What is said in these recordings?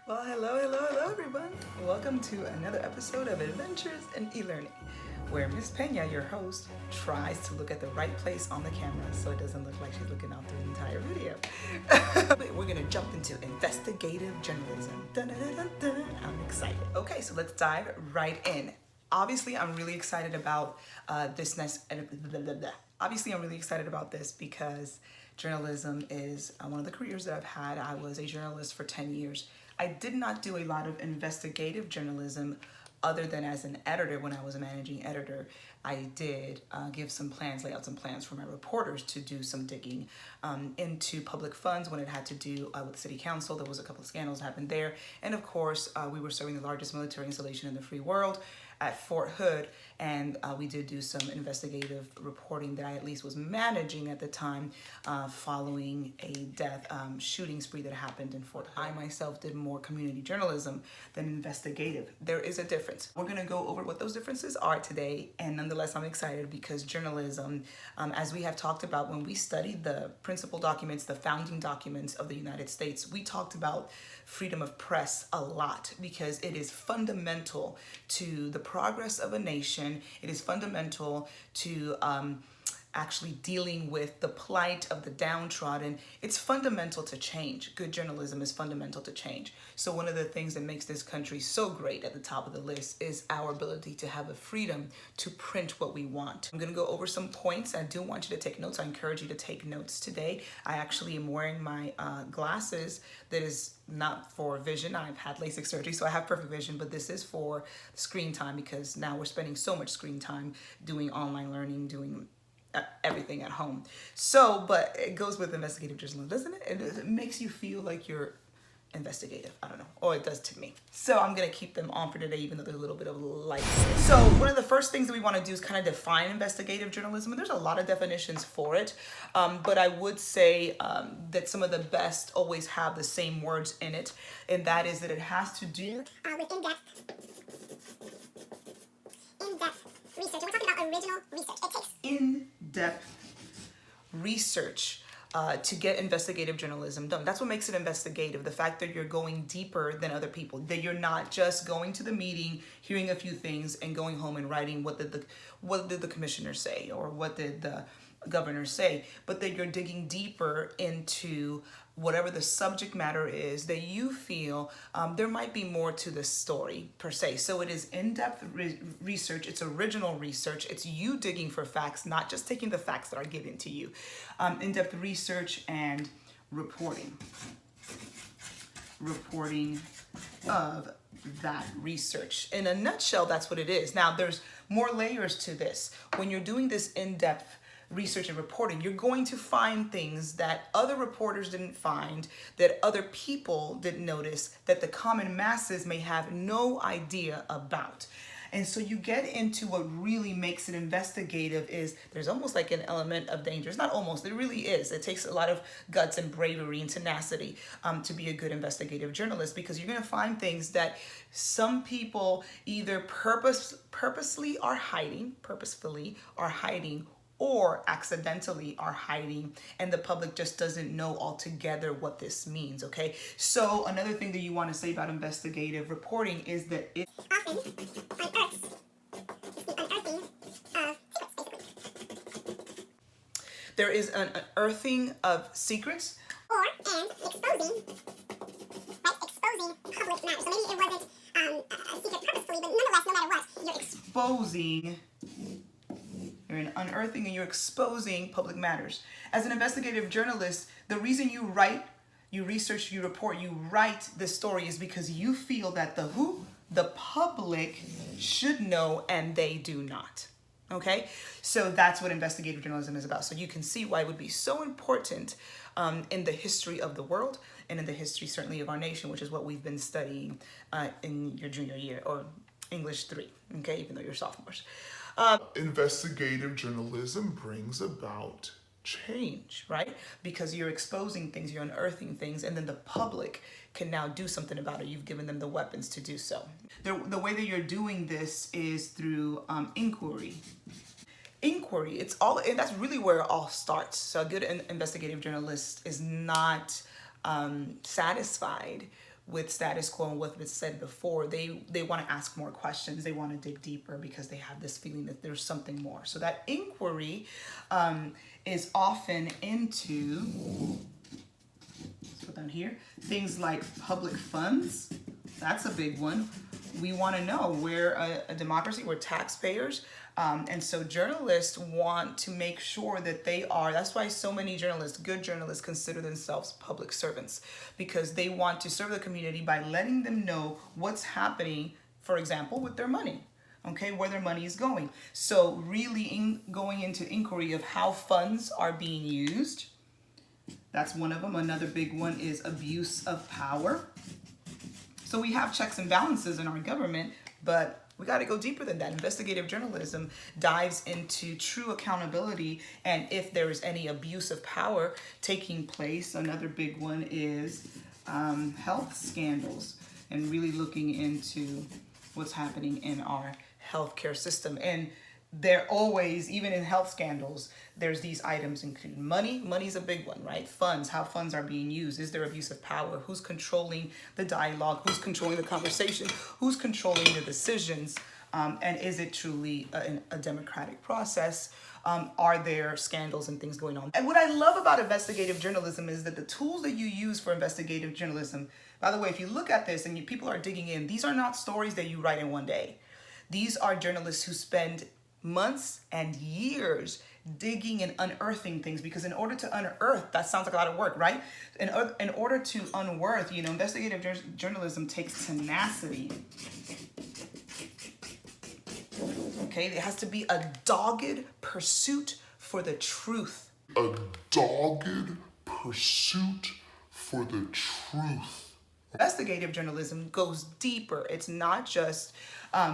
Well, hello, everyone. Welcome to another episode of Adventures in E-Learning, where Miss Peña, your host, tries to look at the right place on the camera so it doesn't look like she's looking out through the entire video. We're gonna jump into investigative journalism. Dun, dun, dun, dun, dun. I'm excited. Okay, so let's dive right in. Obviously, I'm really excited about this next. Obviously, I'm really excited about this because journalism is one of the careers that I've had. I was a journalist for 10 years. I did not do a lot of investigative journalism other than as an editor when I was a managing editor. I did give some plans, lay out some plans for my reporters to do some digging into public funds when it had to do with the city council. There was a couple of scandals that happened there. And of course, we were serving the largest military installation in the free world at Fort Hood, and we did do some investigative reporting that I at least was managing at the time following a death shooting spree that happened in Fort Hood. I myself did more community journalism than investigative. There is a difference. We're gonna go over what those differences are today, and nonetheless I'm excited because journalism, as we have talked about when we studied the principal documents, the founding documents of the United States, we talked about freedom of press a lot because it is fundamental to the progress of a nation. It is fundamental to actually dealing with the plight of the downtrodden. It's fundamental to change. Good journalism is fundamental to change. So one of the things that makes this country so great at the top of the list is our ability to have a freedom to print what we want. I'm gonna go over some points. I do want you to take notes. I encourage you to take notes today. I actually am wearing my glasses that is not for vision. I've had LASIK surgery, so I have perfect vision, but this is for screen time because now we're spending so much screen time doing online learning, doing everything at home. So, but it goes with investigative journalism, doesn't it? It makes you feel like you're investigative. I don't know. Or it does to me. So I'm going to keep them on for today, even though there's a little bit of light. So one of the first things that we want to do is kind of define investigative journalism. And there's a lot of definitions for it. But I would say that some of the best always have the same words in it. And that is that it has to do with in-depth research. And we're talking about original research. It takes in-depth research to get investigative journalism done. That's what makes it investigative. The fact that you're going deeper than other people, that you're not just going to the meeting, hearing a few things, and going home and writing what did the commissioner say or what did the governor say, but that you're digging deeper into whatever the subject matter is that you feel there might be more to the story per se. So it is in-depth research, it's original research, it's you digging for facts, not just taking the facts that are given to you. In-depth research and reporting of that research. In a nutshell, that's what it is. Now, there's more layers to this. When you're doing this in-depth research and reporting, you're going to find things that other reporters didn't find, that other people didn't notice, that the common masses may have no idea about. And so you get into what really makes it investigative is there's almost like an element of danger. It's not almost, it really is. It takes a lot of guts and bravery and tenacity to be a good investigative journalist, because you're going to find things that some people either purposefully are hiding, or accidentally are hiding, and the public just doesn't know altogether what this means, okay? So another thing that you want to say about investigative reporting is that it often unearths the unearthing of secrets. There is an unearthing of secrets and exposing public matters. So maybe it wasn't a secret purposefully, but nonetheless, no matter what, you're exposing. You're unearthing and you're exposing public matters. As an investigative journalist, the reason you write, you research, you report, you write this story is because you feel that the public should know and they do not. Okay? So that's what investigative journalism is about. So you can see why it would be so important in the history of the world and in the history certainly of our nation, which is what we've been studying in your junior year or English 3, okay, even though you're sophomores. Investigative journalism brings about change, right? Because you're exposing things, you're unearthing things, and then the public can now do something about it. You've given them the weapons to do so. The way that you're doing this is through inquiry. It's all, and that's really where it all starts. So a good investigative journalist is not satisfied with status quo and what was said before. They want to ask more questions. They want to dig deeper because they have this feeling that there's something more. So that inquiry is often into, let's put down here, things like public funds. That's a big one. We want to know, we're a democracy, we're taxpayers. And so journalists want to make sure that they are, that's why so many journalists, good journalists, consider themselves public servants, because they want to serve the community by letting them know what's happening, for example, with their money, okay, where their money is going. So really going into inquiry of how funds are being used. That's one of them. Another big one is abuse of power. So we have checks and balances in our government, but we got to go deeper than that. Investigative journalism dives into true accountability, and if there is any abuse of power taking place. Another big one is health scandals, and really looking into what's happening in our healthcare system. And there always, even in health scandals, there's these items including money. Money's a big one, right? Funds, how funds are being used. Is there abuse of power? Who's controlling the dialogue? Who's controlling the conversation? Who's controlling the decisions? And is it truly a democratic process? Are there scandals and things going on? And what I love about investigative journalism is that the tools that you use for investigative journalism, by the way, if you look at this and people are digging in, these are not stories that you write in one day. These are journalists who spend months and years digging and unearthing things, because in order to unearth, that sounds like a lot of work, right? In order to unearth, investigative journalism takes tenacity. Okay, it has to be a dogged pursuit for the truth. A dogged pursuit for the truth. Investigative journalism goes deeper. It's not just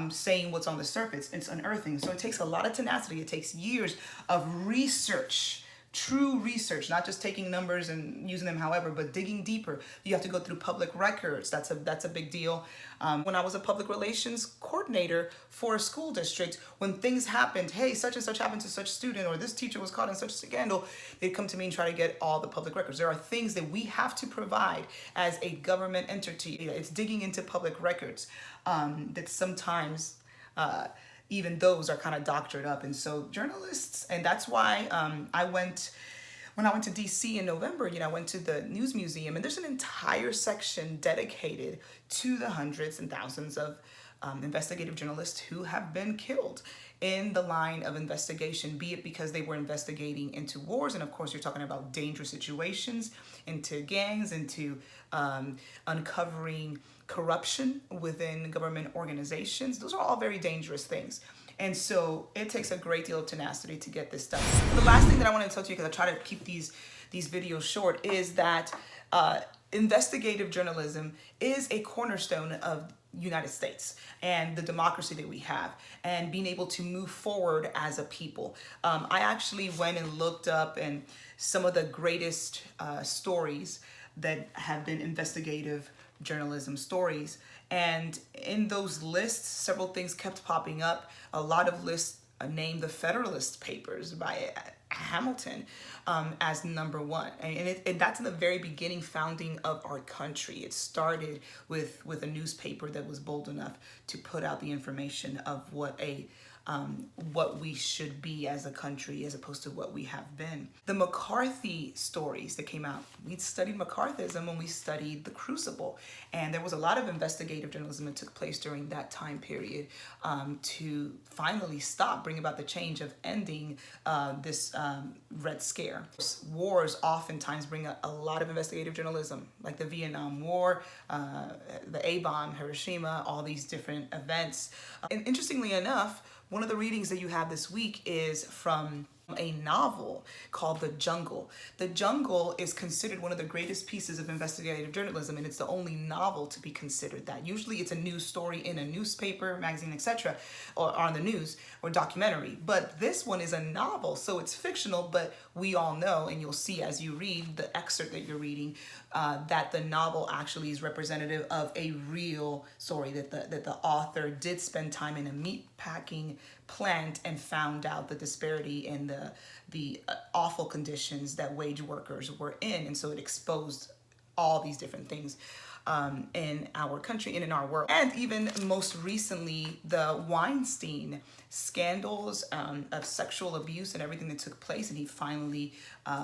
saying what's on the surface, it's unearthing. So it takes a lot of tenacity. It takes years of research, true research, not just taking numbers and using them however, but digging deeper. You have to go through public records. That's a big deal. When I was a public relations coordinator for a school district, when things happened, hey, such and such happened to such student, or this teacher was caught in such a scandal, they'd come to me and try to get all the public records. There are things that we have to provide as a government entity. It's digging into public records that sometimes even those are kind of doctored up. And so journalists, and that's why when I went to DC in November, I went to the News Museum, and there's an entire section dedicated to the hundreds and thousands of investigative journalists who have been killed in the line of investigation, be it because they were investigating into wars, and of course you're talking about dangerous situations, into gangs, into uncovering corruption within government organizations. Those are all very dangerous things. And so it takes a great deal of tenacity to get this done. The last thing that I want to tell you, because I try to keep these videos short, is that investigative journalism is a cornerstone of United States and the democracy that we have, and being able to move forward as a people. I actually went and looked up and some of the greatest stories that have been investigative journalism stories, and in those lists several things kept popping up. A lot of lists named the Federalist Papers by Hamilton as number one, and that's in the very beginning founding of our country. It started with a newspaper that was bold enough to put out the information of what we should be as a country as opposed to what we have been. The McCarthy stories that came out, we studied McCarthyism when we studied The Crucible, and there was a lot of investigative journalism that took place during that time period to finally bring about the change of ending this Red Scare. Wars oftentimes bring a lot of investigative journalism, like the Vietnam War, the A-bomb, Hiroshima, all these different events. And interestingly enough, one of the readings that you have this week is from a novel called The Jungle. The Jungle is considered one of the greatest pieces of investigative journalism, and it's the only novel to be considered that. Usually it's a news story in a newspaper, magazine, etc., or on the news, or documentary. But this one is a novel, so it's fictional, but we all know, and you'll see as you read the excerpt that you're reading, that the novel actually is representative of a real story, that the author did spend time in a meat packing plant and found out the disparity in the awful conditions that wage workers were in, and so it exposed all these different things. in our country and in our world. And even most recently, the Weinstein scandals of sexual abuse and everything that took place, and he finally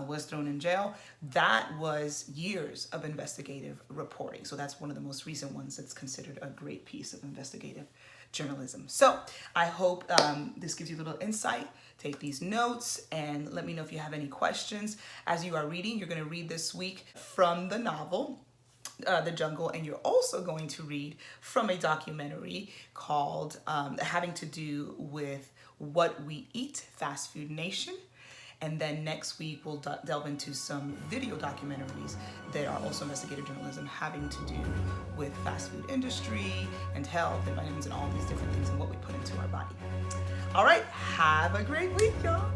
was thrown in jail. That was years of investigative reporting. So that's one of the most recent ones that's considered a great piece of investigative journalism. So I hope this gives you a little insight. Take these notes and let me know if you have any questions. As you are reading, you're going to read this week from the novel, The Jungle, and you're also going to read from a documentary called having to do with what we eat, Fast Food Nation. And then next week, we'll delve into some video documentaries that are also investigative journalism having to do with fast food industry and health and vitamins and all these different things and what we put into our body. All right, have a great week, y'all.